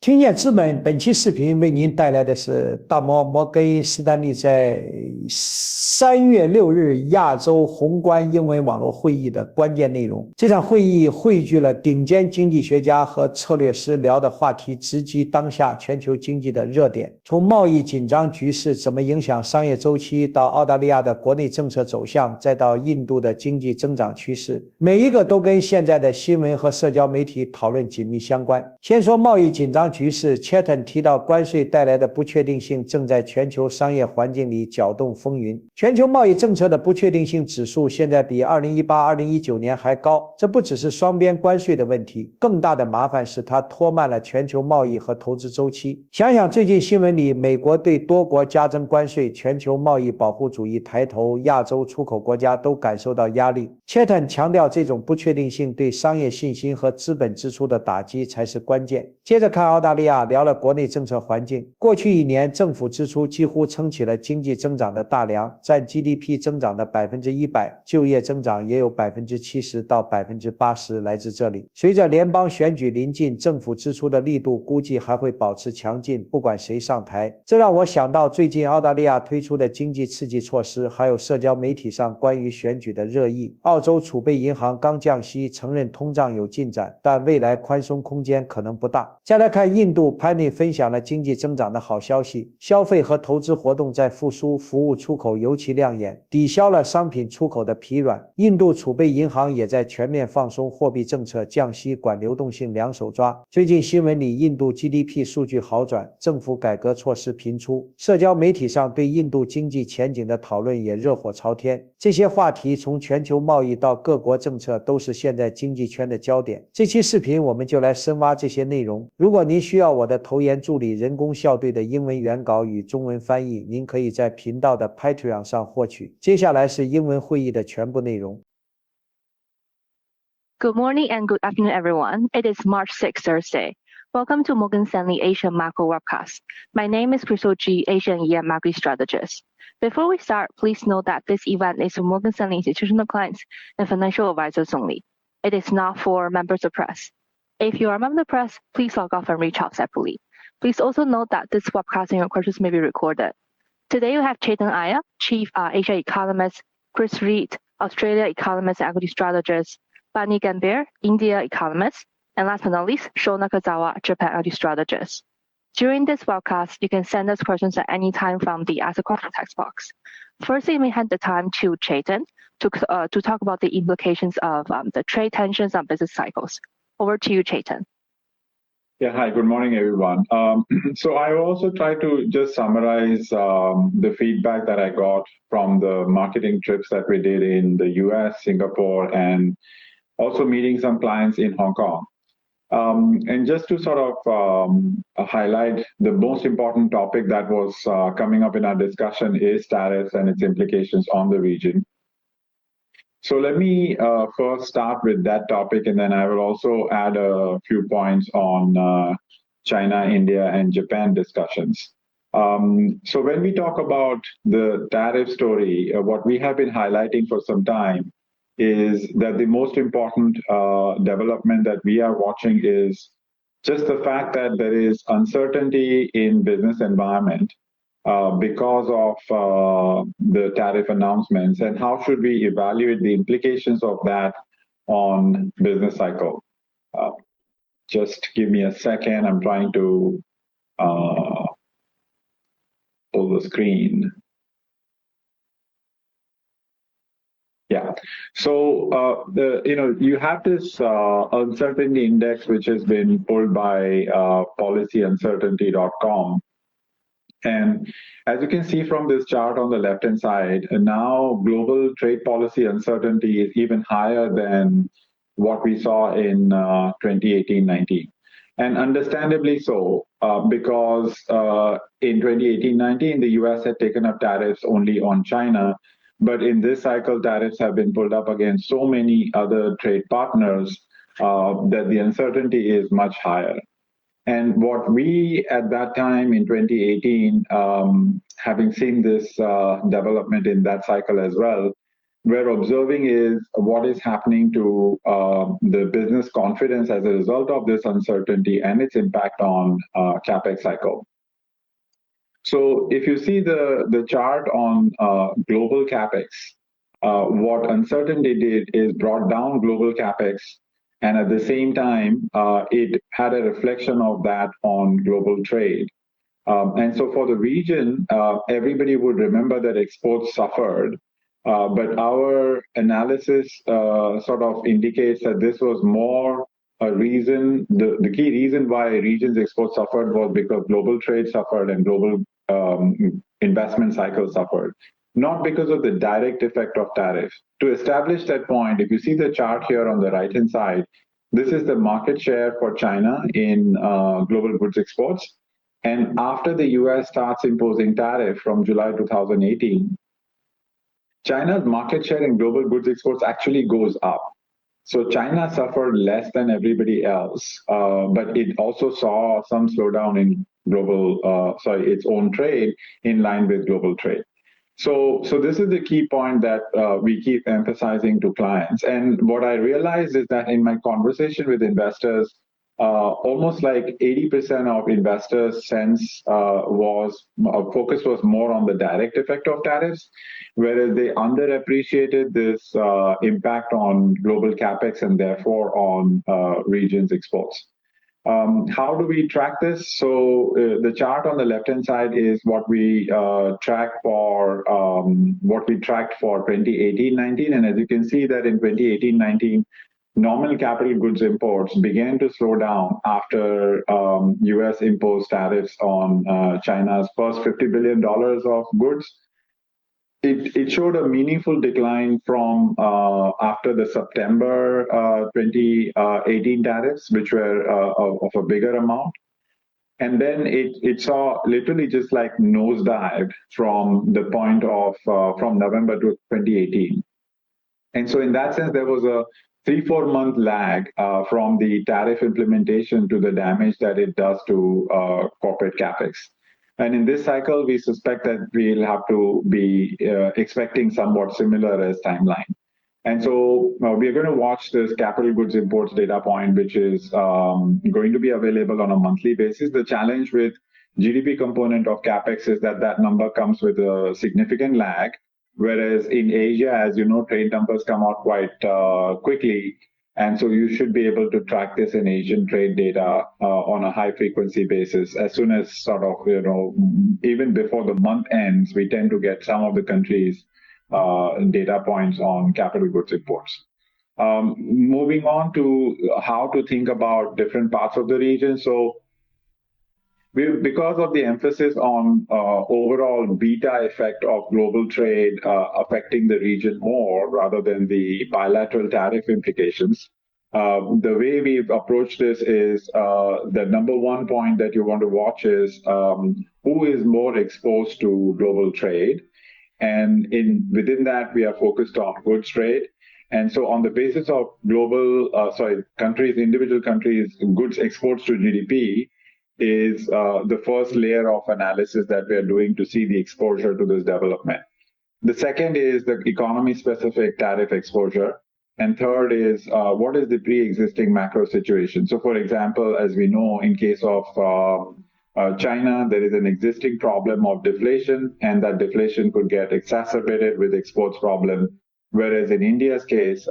听见资本本期视频为您带来的是摩根士丹利在3月6日亚洲宏观英文网络会议的关键内容。这场会议汇聚了顶尖经济学家和策略师聊的话题，直击当下全球经济的热点，从贸易紧张局势怎么影响商业周期，到澳大利亚的国内政策走向，再到印度的经济增长趋势，每一个都跟现在的新闻和社交媒体讨论紧密相关。先说贸易紧张局势， Chetan 提到关税带来的不确定性正在全球商业环境里搅动风云。全球贸易政策的不确定性指数现在比2018-2019年还高，这不只是双边关税的问题，更大的麻烦是它拖慢了全球贸易和投资周期。想想最近新闻里，美国对多国加征关税，全球贸易保护主义抬头，亚洲出口国家都感受到压力。Chetan 强调，这种不确定性对商业信心和资本支出的打击才是关键。接着看澳大利亚，聊了国内政策环境。过去1年，政府支出几乎撑起了经济增长的大梁，占 GDP 增长的100%，就业增长也有70%到80%来自这里。随着联邦选举临近，政府支出的力度估计还会保持强劲，不管谁上台。这让我想到最近澳大利亚推出的经济刺激措施，还有社交媒体上关于选举的热议。澳洲储备银行刚降息，承认通胀有进展，但未来宽松空间可能不大。再来看印度，潘内分享了经济增长的好消息，消费和投资活动在复苏，服务出口尤其亮眼，抵消了商品出口的疲软。印度储备银行也在全面放松货币政策，降息管流动性两手抓。最近新闻里，印度 GDP 数据好转，政府改革措施频出，社交媒体上对印度经济前景的讨论也热火朝天。这些话题从全球贸易到各国政策都是现在经济圈的焦点。这期视频我们就来深挖这些内容。如果您需要我的投研助理人工校对的英文原稿与中文翻译，您可以在频道的 Patreon 上获取。接下来是英文会议的全部内容。Good morning and good afternoon, everyone. It is March 6th, Thursday. Welcome to Morgan Stanley Asia Macro Webcast. My name is Crystal G, Asian EM Macro Strategist. Before we start, please note that this event is for Morgan Stanley institutional clients and financial advisors only. It is not for members of press. If you are a member of the press, please log off and reach out separately. Please also note that this webcast and your questions may be recorded. Today we have Chetan Iyer, Chief Asia Economist, Chris Reed, Australia Economist and Equity Strategist, Bani Gambhir, India Economist, and last but not least, Sho Nakazawa, Japan Equity Strategist. During this webcast, you can send us questions at any time from the Ask a Question text box. First, we may hand the time to Chetan to talk about the implications of the trade tensions on business cycles. Over to you, Chetan. Yeah, hi, good morning, everyone. So I also try to just summarize the feedback that I got from the marketing trips that we did in the US, Singapore, and also meeting some clients in Hong Kong. And just to sort of highlight the most important topic that was coming up in our discussion is tariffs and its implications on the region. So let me first start with that topic, and then I will also add a few points on China, India, and Japan discussions. So when we talk about the tariff story, what we have been highlighting for some time is that the most important development that we are watching is just the fact that there is uncertainty in business environment because of the tariff announcements, and how should we evaluate the implications of that on business cycle. Just give me a second, I'm trying to pull the screen. Yeah, so you have this uncertainty index which has been pulled by policyuncertainty.com. And as you can see from this chart on the left-hand side, now global trade policy uncertainty is even higher than what we saw in 2018-19. And understandably so, because in 2018-19, the US had taken up tariffs only on China, but in this cycle, tariffs have been pulled up against so many other trade partners that the uncertainty is much higher. And what we, at that time in 2018, having seen this development in that cycle as well, we're observing is what is happening to the business confidence as a result of this uncertainty and its impact on capex cycle. So if you see the chart on global capex, what uncertainty did is brought down global capex, and at the same time, it had a reflection of that on global trade. And so for the region, everybody would remember that exports suffered, but our analysis sort of indicates that this was more a reason, the key reason why regions exports suffered was because global trade suffered and global investment cycle suffered, not because of the direct effect of tariffs. To establish that point, if you see the chart here on the right-hand side, this is the market share for China in global goods exports. And after the US starts imposing tariff from July 2018, China's market share in global goods exports actually goes up. So China suffered less than everybody else, but it also saw some slowdown in its own trade in line with global trade. So this is the key point that we keep emphasizing to clients. And what I realized is that in my conversation with investors, almost like 80% of investors' focus was more on the direct effect of tariffs, whereas they underappreciated this impact on global capex and therefore on regions' exports. How do we track this? So the chart on the left-hand side is what we tracked for 2018-19, and as you can see that in 2018-19, nominal capital goods imports began to slow down after U.S. imposed tariffs on China's first $50 billion of goods. It showed a meaningful decline from after the September 2018 tariffs, which were of a bigger amount. And then it saw literally just like nosedive from the point of from November to 2018. And so in that sense, there was a 3-4 month lag from the tariff implementation to the damage that it does to corporate capex. And in this cycle, we suspect that we'll have to be expecting somewhat similar as timeline. And so we are going to watch this capital goods imports data point, which is going to be available on a monthly basis. The challenge with GDP component of capex is that that number comes with a significant lag, whereas in Asia, as you know, trade numbers come out quite quickly. And so you should be able to track this in Asian trade data on a high frequency basis. As soon as sort of, even before the month ends, we tend to get some of the countries' data points on capital goods imports. Moving on to how to think about different parts of the region. So because of the emphasis on overall beta effect of global trade affecting the region more rather than the bilateral tariff implications, the way we've approached this is the number one point that you want to watch is who is more exposed to global trade. And within that, we are focused on goods trade. And so on the basis of individual countries' goods exports to GDP, is the first layer of analysis that we are doing to see the exposure to this development. The second is the economy-specific tariff exposure. And third is what is the pre-existing macro situation? So for example, as we know, in case of China, there is an existing problem of deflation, and that deflation could get exacerbated with exports problem. Whereas in India's case,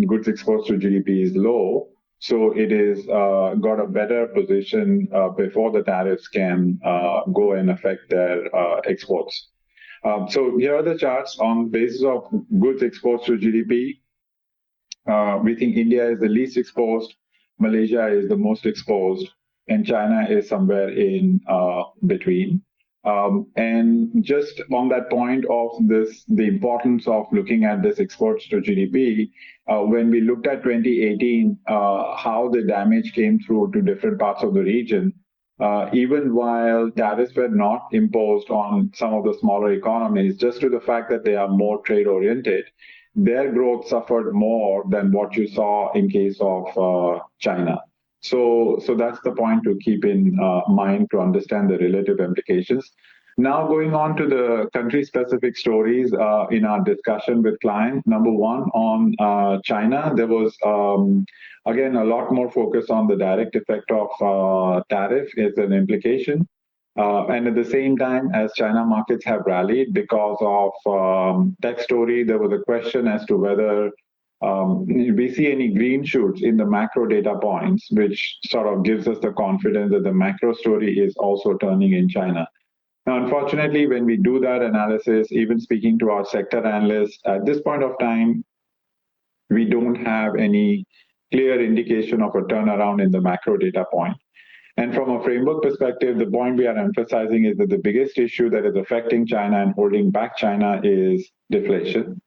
goods exports to GDP is low. So it is got a better position before the tariffs can go and affect their exports. So here are the charts on basis of goods exports to GDP. We think India is the least exposed, Malaysia is the most exposed, and China is somewhere in between. And just on that point of this, the importance of looking at this exports to GDP, when we looked at 2018, how the damage came through to different parts of the region, even while tariffs were not imposed on some of the smaller economies, just to the fact that they are more trade-oriented, their growth suffered more than what you saw in case of China. So that's the point to keep in mind to understand the relative implications. Now going on to the country-specific stories in our discussion with clients. Number one, on China, there was, again, a lot more focus on the direct effect of tariff as an implication. And at the same time, as China markets have rallied because of tech story, there was a question as to whether we see any green shoots in the macro data points, which sort of gives us the confidence that the macro story is also turning in China. Now, unfortunately, when we do that analysis, even speaking to our sector analysts, at this point of time, we don't have any clear indication of a turnaround in the macro data point. And from a framework perspective, the point we are emphasizing is that the biggest issue that is affecting China and holding back China is deflation.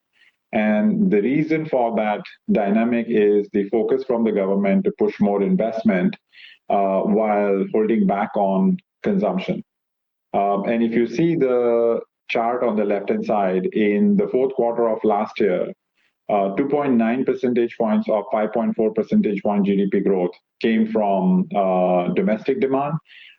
And the reason for that dynamic is the focus from the government to push more investment while holding back on consumption. And if you see the chart on the left-hand side, in the fourth quarter of last year, 2.9 percentage points of 5.4 percentage point GDP growth came from domestic demand,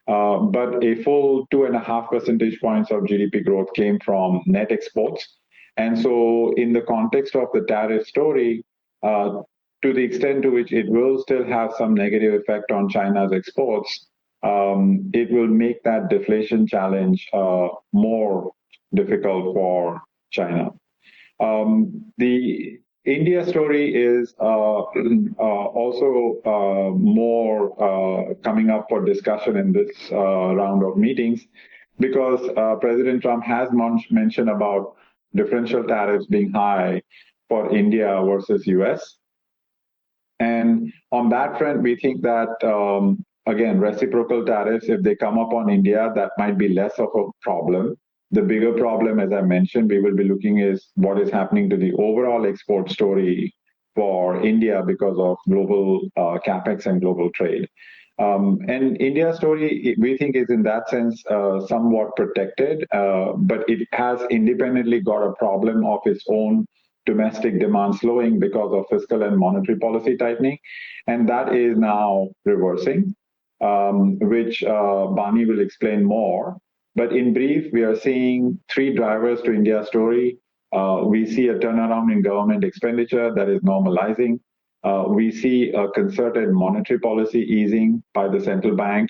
but a full 2.5 percentage points of GDP growth came from net exports. And so in the context of the tariff story, to the extent to which it will still have some negative effect on China's exports, it will make that deflation challenge more difficult for China. The India story is also more coming up for discussion in this round of meetings, because President Trump has mentioned about differential tariffs being high for India versus US. And on that front, we think that again, reciprocal tariffs, if they come up on India, that might be less of a problem. The bigger problem, as I mentioned, we will be looking is what is happening to the overall export story for India because of global capex and global trade. And India's story, we think, is in that sense somewhat protected, but it has independently got a problem of its own domestic demand slowing because of fiscal and monetary policy tightening. And that is now reversing, which Bani will explain more. But in brief, we are seeing three drivers to India's story. We see a turnaround in government expenditure that is normalizing. We see a concerted monetary policy easing by the central bank.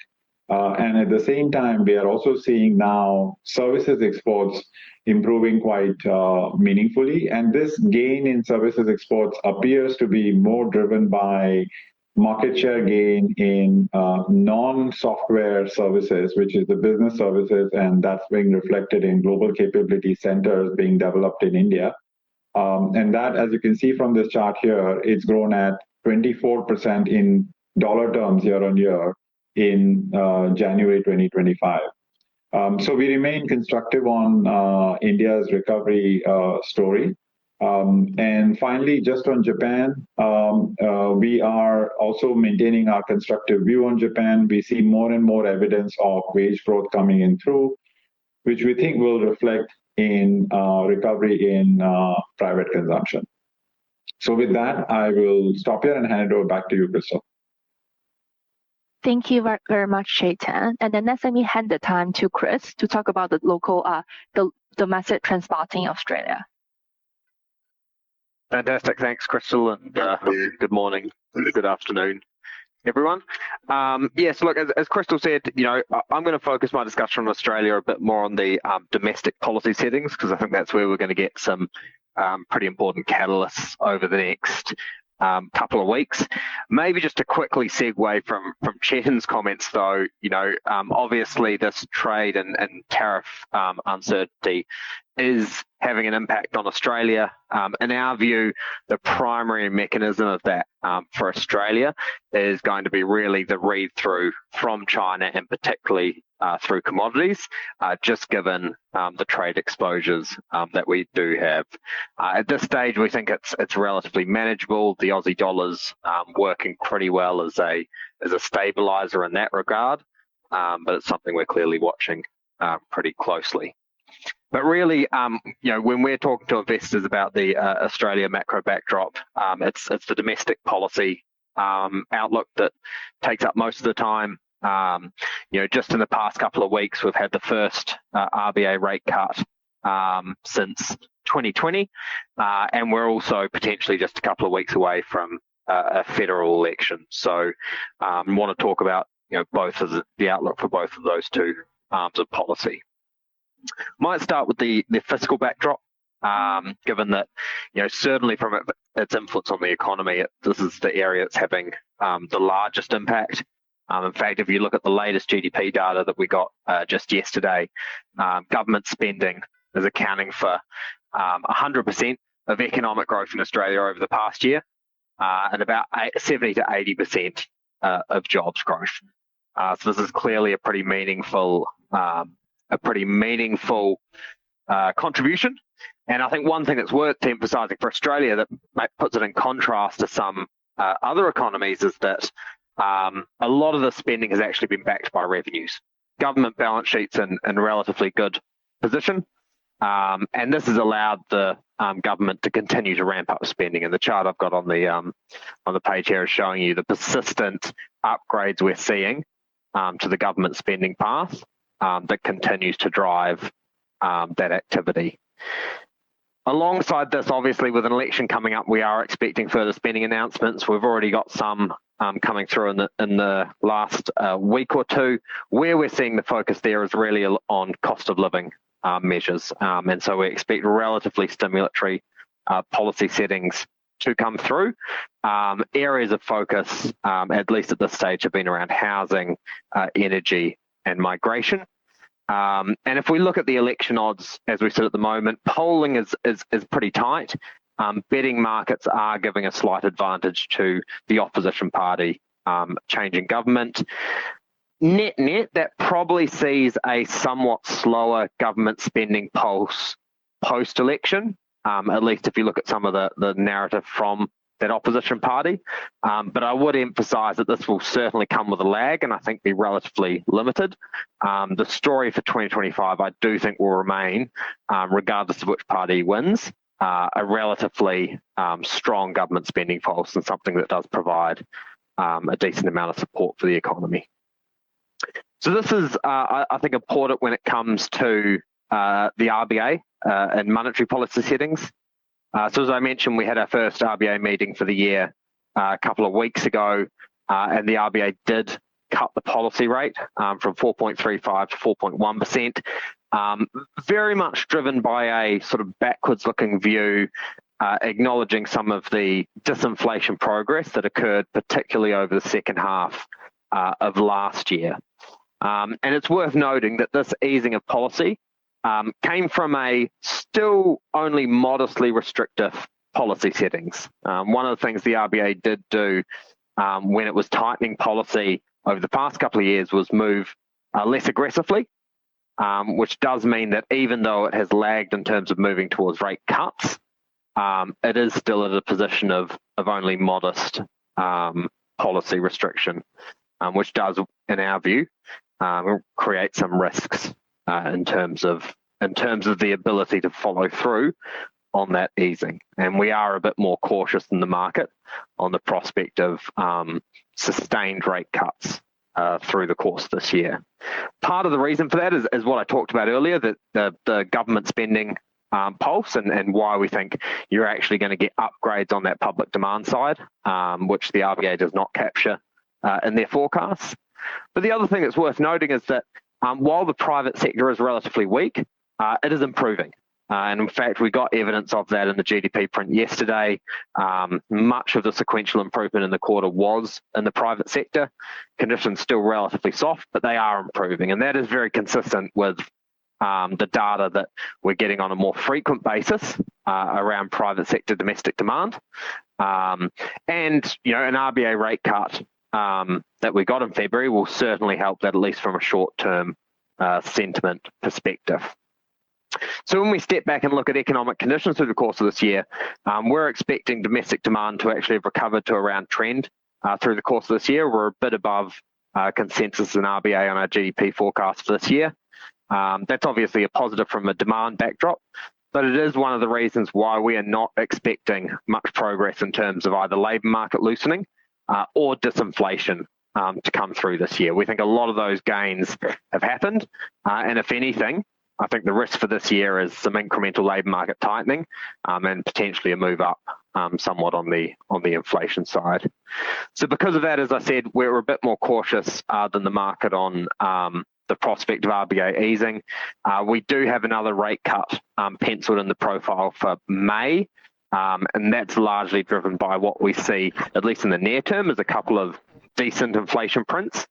And at the same time, we are also seeing now services exports improving quite meaningfully. And this gain in services exports appears to be more driven by market share gain in non-software services, which is the business services, and that's being reflected in global capability centers being developed in India. And that, as you can see from this chart here, it's grown at 24% in dollar terms year on year in January 2025. So we remain constructive on India's recovery story. And finally, just on Japan, we are also maintaining our constructive view on Japan. We see more and more evidence of wage growth coming in through, which we think will reflect in recovery in private consumption. So with that, I will stop here and hand it over back to you, Crystal. Thank you very much, Chetan. And then next, let me hand the time to Chris to talk about the local, the domestic transporting Australia. Fantastic. Thanks, Crystal, and good morning, good afternoon, everyone. Yes, look, as Crystal said, I'm going to focus my discussion on Australia a bit more on the domestic policy settings, because I think that's where we're going to get some pretty important catalysts over the next couple of weeks. Maybe just to quickly segue from Chetan's comments, though, obviously this trade and tariff uncertainty is having an impact on Australia. In our view, the primary mechanism of that for Australia is going to be really the read-through from China, and particularly through commodities, just given the trade exposures that we do have. At this stage, we think it's relatively manageable. The Aussie dollar's working pretty well as a stabilizer in that regard, but it's something we're clearly watching pretty closely. But really, when we're talking to investors about the Australia macro backdrop, it's the domestic policy outlook that takes up most of the time. Just in the past couple of weeks, we've had the first RBA rate cut since 2020, and we're also potentially just a couple of weeks away from a federal election. So I want to talk about both of the outlook for both of those two arms of policy. Might start with the fiscal backdrop, given that certainly from its influence on the economy, this is the area that's having the largest impact. In fact, if you look at the latest GDP data that we got just yesterday, government spending is accounting for 100% of economic growth in Australia over the past year, and about 70 to 80% of jobs growth. So this is clearly a pretty meaningful contribution. And I think one thing that's worth emphasising for Australia that puts it in contrast to some other economies is that a lot of the spending has actually been backed by revenues. Government balance sheets in relatively good position, and this has allowed the government to continue to ramp up spending. And the chart I've got on the page here is showing you the persistent upgrades we're seeing to the government spending path that continues to drive that activity. Alongside this, obviously, with an election coming up, we are expecting further spending announcements. We've already got some coming through in the last week or two. Where we're seeing the focus there is really on cost of living measures, and so we expect relatively stimulatory policy settings to come through. Areas of focus, at least at this stage, have been around housing, energy, and migration. And if we look at the election odds as we sit at the moment, polling is pretty tight. Betting markets are giving a slight advantage to the opposition party changing government. Net, that probably sees a somewhat slower government spending pulse post-election, at least if you look at some of the narrative from that opposition party. But I would emphasise that this will certainly come with a lag and I think be relatively limited. The story for 2025, I do think, will remain, regardless of which party wins, a relatively strong government spending pulse and something that does provide a decent amount of support for the economy. So this is, I think, important when it comes to the RBA and monetary policy settings. So as I mentioned, we had our first RBA meeting for the year a couple of weeks ago, and the RBA did cut the policy rate from 4.35 to 4.1%, very much driven by a sort of backwards-looking view, acknowledging some of the disinflation progress that occurred particularly over the second half of last year. And it's worth noting that this easing of policy came from a still only modestly restrictive policy settings. One of the things the RBA did do when it was tightening policy over the past couple of years was move less aggressively, which does mean that even though it has lagged in terms of moving towards rate cuts, it is still at a position of only modest policy restriction, which does, in our view, create some risks in terms of the ability to follow through on that easing. And we are a bit more cautious than the market on the prospect of sustained rate cuts through the course of this year. Part of the reason for that is what I talked about earlier, that the government spending pulse and why we think you're actually going to get upgrades on that public demand side, which the RBA does not capture in their forecasts. But the other thing that's worth noting is that while the private sector is relatively weak, it is improving. And in fact, we got evidence of that in the GDP print yesterday. Much of the sequential improvement in the quarter was in the private sector. Conditions still relatively soft, but they are improving. And that is very consistent with the data that we're getting on a more frequent basis around private sector domestic demand. And, an RBA rate cut that we got in February will certainly help that, at least from a short-term sentiment perspective. So when we step back and look at economic conditions through the course of this year, we're expecting domestic demand to actually have recovered to around trend through the course of this year. We're a bit above consensus in RBA on our GDP forecast for this year. That's obviously a positive from a demand backdrop, but it is one of the reasons why we are not expecting much progress in terms of either labour market loosening or disinflation to come through this year. We think a lot of those gains have happened, and if anything, I think the risk for this year is some incremental labour market tightening and potentially a move up somewhat on the inflation side. So because of that, as I said, we're a bit more cautious than the market on the prospect of RBA easing. We do have another rate cut penciled in the profile for May, and that's largely driven by what we see, at least in the near term, as a couple of decent inflation prints.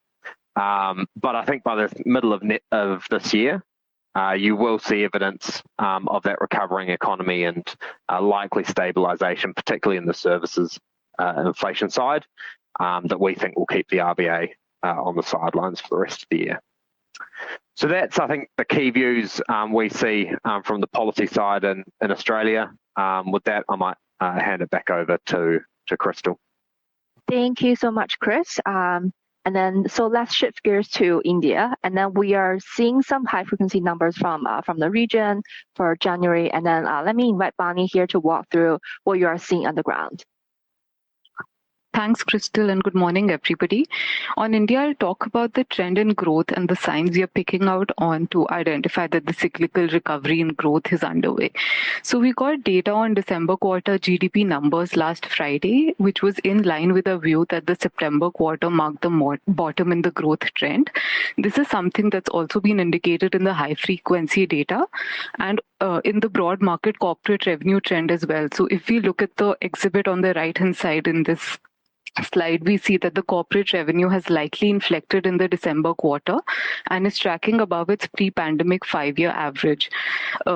But I think by the middle of this year, you will see evidence of that recovering economy and likely stabilisation, particularly in the services inflation side, that we think will keep the RBA on the sidelines for the rest of the year. So that's, I think, the key views we see from the policy side in Australia. With that, I might hand it back over to Crystal. Thank you so much, Chris. And then, so let's shift gears to India. And then we are seeing some high frequency numbers from the region for January. And then let me invite Bonnie here to walk through what you are seeing on the ground. Thanks, Crystal, and good morning, everybody. On India, I'll talk about the trend in growth and the signs we are picking out on to identify that the cyclical recovery in growth is underway. So we got data on December quarter GDP numbers last Friday, which was in line with our view that the September quarter marked the bottom in the growth trend. This is something that's also been indicated in the high frequency data and in the broad market corporate revenue trend as well. So if we look at the exhibit on the right-hand side in this slide, we see that the corporate revenue has likely inflected in the December quarter and is tracking above its pre-pandemic 5-year average.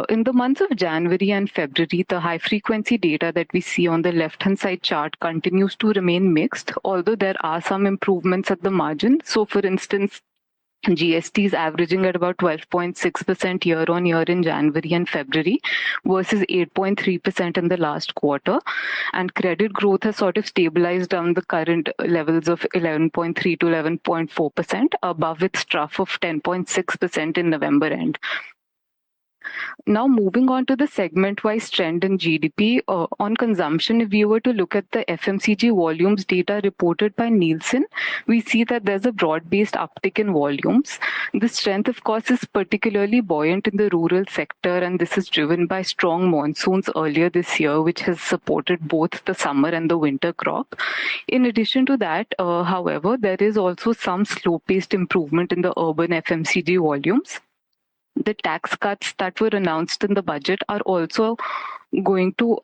In the months of January and February, the high-frequency data that we see on the left-hand side chart continues to remain mixed, although there are some improvements at the margin. So, for instance, GST is averaging at about 12.6% year-on-year in January and February versus 8.3% in the last quarter. And credit growth has sort of stabilized down the current levels of 11.3 to 11.4%, above its trough of 10.6% in November end. Now, moving on to the segment-wise trend in GDP, on consumption, if we were to look at the FMCG volumes data reported by Nielsen, we see that there's a broad-based uptick in volumes. The strength, of course, is particularly buoyant in the rural sector, and this is driven by strong monsoons earlier this year, which has supported both the summer and the winter crop. In addition to that, however, there is also some slow-paced improvement in the urban FMCG volumes. The tax cuts that were announced in the budget are also going to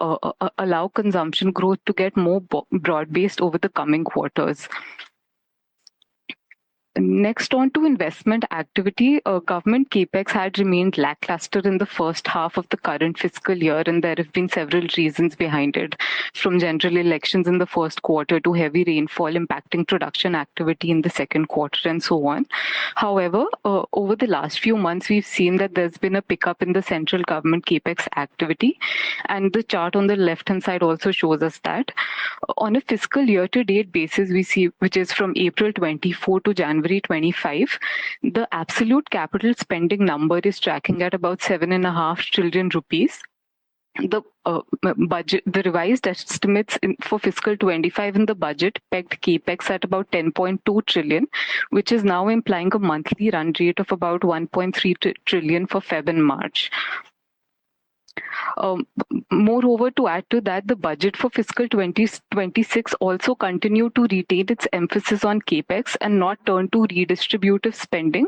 allow consumption growth to get more broad-based over the coming quarters. Next, on to investment activity. Government capex had remained lackluster in the first half of the current fiscal year, and there have been several reasons behind it, from general elections in the first quarter to heavy rainfall impacting production activity in the second quarter and so on. However, over the last few months, we've seen that there's been a pickup in the central government capex activity, and the chart on the left-hand side also shows us that. On a fiscal year-to-date basis, we see, which is from April 24 to January 25, the absolute capital spending number is tracking at about 7.5 trillion rupees. The budget, the revised estimates for fiscal 25 in the budget pegged capex at about 10.2 trillion, which is now implying a monthly run rate of about 1.3 trillion for Feb and March. Moreover, to add to that, the budget for fiscal 2026 also continued to retain its emphasis on capex and not turn to redistributive spending.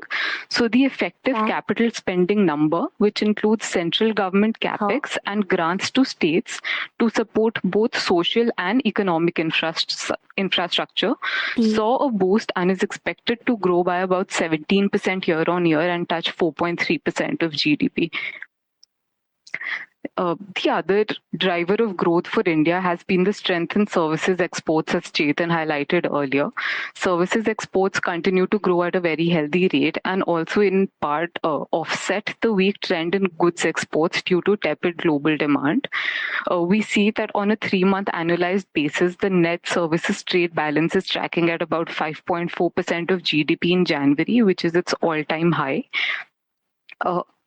So the effective capital spending number, which includes central government capex and grants to states to support both social and economic infrastructure, saw a boost and is expected to grow by about 17% year-on-year and touch 4.3% of GDP. The other driver of growth for India has been the strength in services exports, as Chetan highlighted earlier. Services exports continue to grow at a very healthy rate and also in part offset the weak trend in goods exports due to tepid global demand. We see that on a 3-month annualized basis, the net services trade balance is tracking at about 5.4% of GDP in January, which is its all-time high.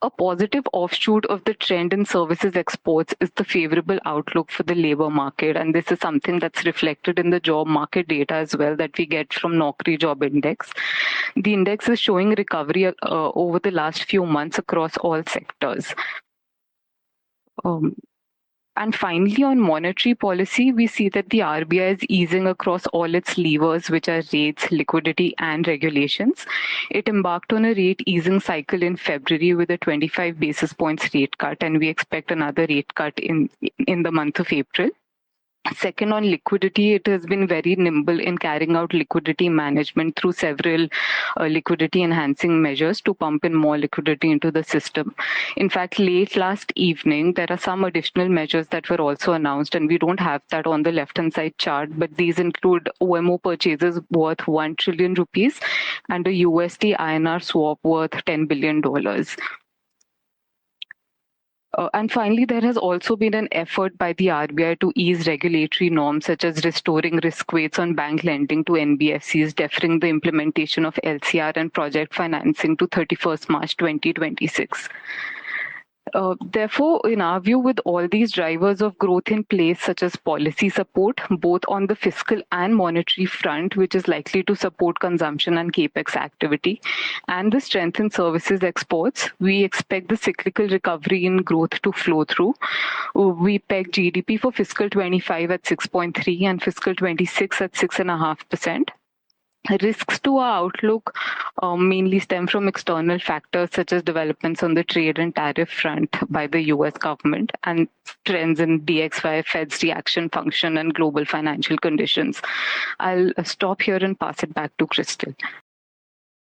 A positive offshoot of the trend in services exports is the favorable outlook for the labor market. And this is something that's reflected in the job market data as well that we get from Naukri Job Index. The index is showing recovery over the last few months across all sectors. And finally, on monetary policy, we see that the RBI is easing across all its levers, which are rates, liquidity, and regulations. It embarked on a rate easing cycle in February with a 25 basis points rate cut, and we expect another rate cut in the month of April. Second, on liquidity, it has been very nimble in carrying out liquidity management through several liquidity enhancing measures to pump in more liquidity into the system. In fact, late last evening, there are some additional measures that were also announced, and we don't have that on the left-hand side chart, but these include OMO purchases worth 1 trillion rupees and a USD INR swap worth $10 billion. And finally, there has also been an effort by the RBI to ease regulatory norms, such as restoring risk weights on bank lending to NBFCs, deferring the implementation of LCR and project financing to 31st March 2026. Therefore, in our view, with all these drivers of growth in place, such as policy support, both on the fiscal and monetary front, which is likely to support consumption and capex activity, and the strength in services exports, we expect the cyclical recovery in growth to flow through. We peg GDP for fiscal 25 at 6.3 and fiscal 26 at 6.5%. Risks to our outlook mainly stem from external factors such as developments on the trade and tariff front by the US government and trends in DXY, Fed's reaction function, and global financial conditions. I'll stop here and pass it back to Crystal.